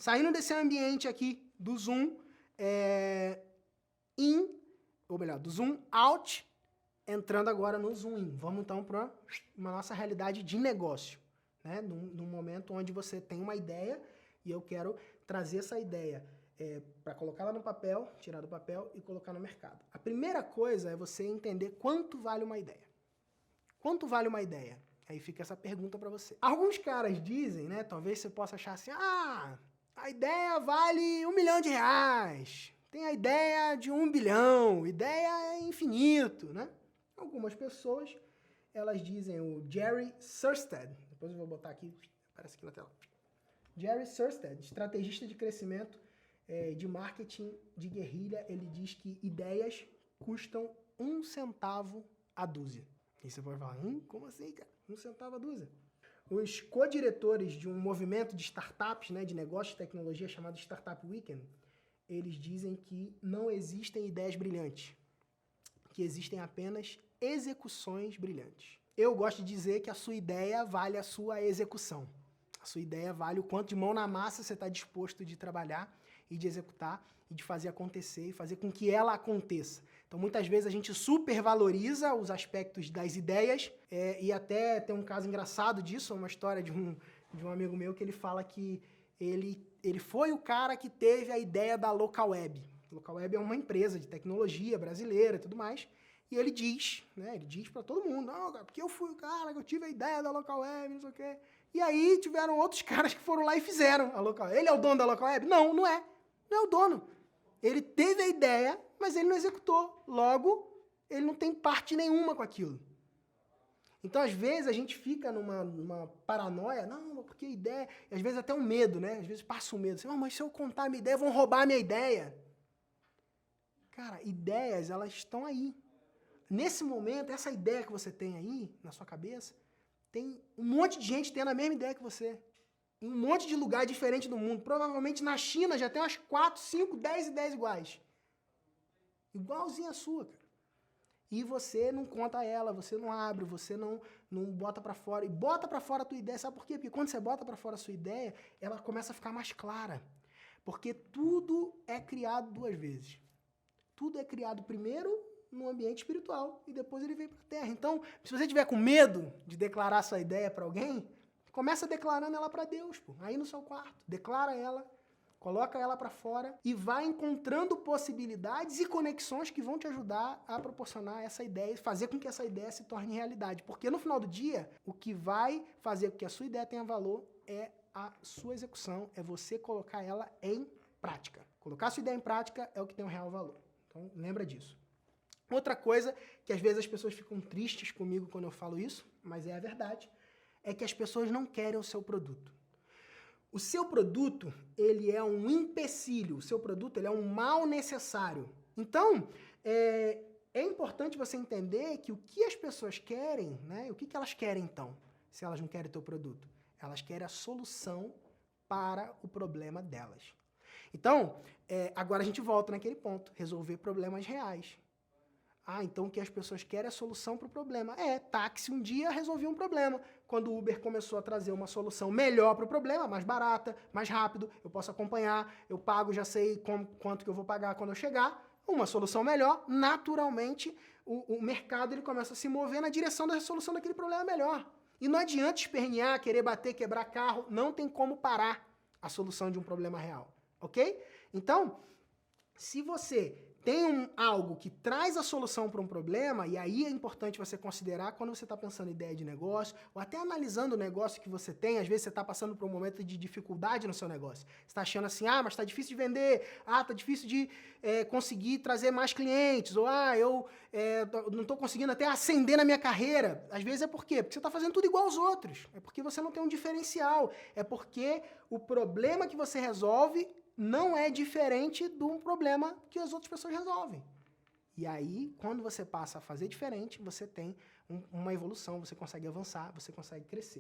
Saindo desse ambiente aqui do Zoom do Zoom out, entrando agora no Zoom in. Vamos então para uma nossa realidade de negócio, né? Num momento onde você tem uma ideia e eu quero trazer essa ideia para colocar lá no papel, tirar do papel e colocar no mercado. A primeira coisa é você entender quanto vale uma ideia. Quanto vale uma ideia? Aí fica essa pergunta para você. Alguns caras dizem, né? Talvez você possa achar assim, a ideia vale R$1 milhão. Tem a ideia de 1 bilhão, ideia é infinito, né? Algumas pessoas, elas dizem, o Jerry Sirstead, depois eu vou botar aqui, aparece aqui na tela. Jerry Sirstead, estrategista de crescimento de marketing de guerrilha, ele diz que ideias custam 1 centavo a dúzia. E você pode falar, como assim, cara? 1 centavo a dúzia. Os co-diretores de um movimento de startups, né, de negócios de tecnologia chamado Startup Weekend, eles dizem que não existem ideias brilhantes, que existem apenas execuções brilhantes. Eu gosto de dizer que a sua ideia vale a sua execução. A sua ideia vale o quanto de mão na massa você está disposto de trabalhar e de executar e de fazer acontecer e fazer com que ela aconteça. Então, muitas vezes a gente supervaloriza os aspectos das ideias e até tem um caso engraçado disso, uma história de um amigo meu que ele fala que ele foi o cara que teve a ideia da Localweb. A Localweb é uma empresa de tecnologia brasileira e tudo mais. E ele diz, né? Ele diz para todo mundo, não, cara, porque eu fui o cara que eu tive a ideia da Localweb, não sei o quê. E aí tiveram outros caras que foram lá e fizeram a Localweb. Ele é o dono da Localweb? Não, não é. Não é o dono. Ele teve a ideia, mas ele não executou. Logo, ele não tem parte nenhuma com aquilo. Então, às vezes, a gente fica numa paranoia, não, porque ideia... E, às vezes até um medo, né? Às vezes passa um medo. Assim, mas se eu contar a minha ideia, vão roubar a minha ideia. Cara, ideias, elas estão aí. Nesse momento, essa ideia que você tem aí, na sua cabeça, tem um monte de gente tendo a mesma ideia que você. Em um monte de lugar diferente do mundo. Provavelmente na China já tem umas 4, 5, 10 ideias iguais. Igualzinha a sua, cara. E você não conta ela, você não abre, você não bota pra fora. E bota pra fora a tua ideia, sabe por quê? Porque quando você bota pra fora a sua ideia, ela começa a ficar mais clara. Porque tudo é criado 2 vezes. Tudo é criado primeiro no ambiente espiritual e depois ele vem pra terra. Então, se você tiver com medo de declarar sua ideia pra alguém, começa declarando ela pra Deus, pô. Aí no seu quarto, declara ela. Coloca ela para fora e vai encontrando possibilidades e conexões que vão te ajudar a proporcionar essa ideia e fazer com que essa ideia se torne realidade. Porque no final do dia, o que vai fazer com que a sua ideia tenha valor é a sua execução, é você colocar ela em prática. Colocar a sua ideia em prática é o que tem um real valor. Então, lembra disso. Outra coisa que às vezes as pessoas ficam tristes comigo quando eu falo isso, mas é a verdade, é que as pessoas não querem o seu produto. O seu produto, ele é um empecilho, o seu produto ele é um mal necessário. Então, é importante você entender que o que as pessoas querem, né? O que elas querem então, se elas não querem o teu produto? Elas querem a solução para o problema delas. Então, agora a gente volta naquele ponto, resolver problemas reais. Então o que as pessoas querem é a solução para o problema. Táxi um dia resolvia um problema. Quando o Uber começou a trazer uma solução melhor para o problema, mais barata, mais rápido, eu posso acompanhar, eu pago, já sei quanto que eu vou pagar quando eu chegar, uma solução melhor, naturalmente o mercado ele começa a se mover na direção da solução daquele problema melhor. E não adianta espernear, querer bater, quebrar carro, não tem como parar a solução de um problema real, ok? Então, se você tem algo que traz a solução para um problema, e aí é importante você considerar quando você está pensando em ideia de negócio, ou até analisando o negócio que você tem, às vezes você está passando por um momento de dificuldade no seu negócio. Você está achando assim, mas está difícil de vender, está difícil de conseguir trazer mais clientes, ou eu não estou conseguindo até ascender na minha carreira. Às vezes é por quê? Porque você está fazendo tudo igual aos outros, é porque você não tem um diferencial, é porque o problema que você resolve não é diferente de um problema que as outras pessoas resolvem. E aí, quando você passa a fazer diferente, você tem uma evolução, você consegue avançar, você consegue crescer.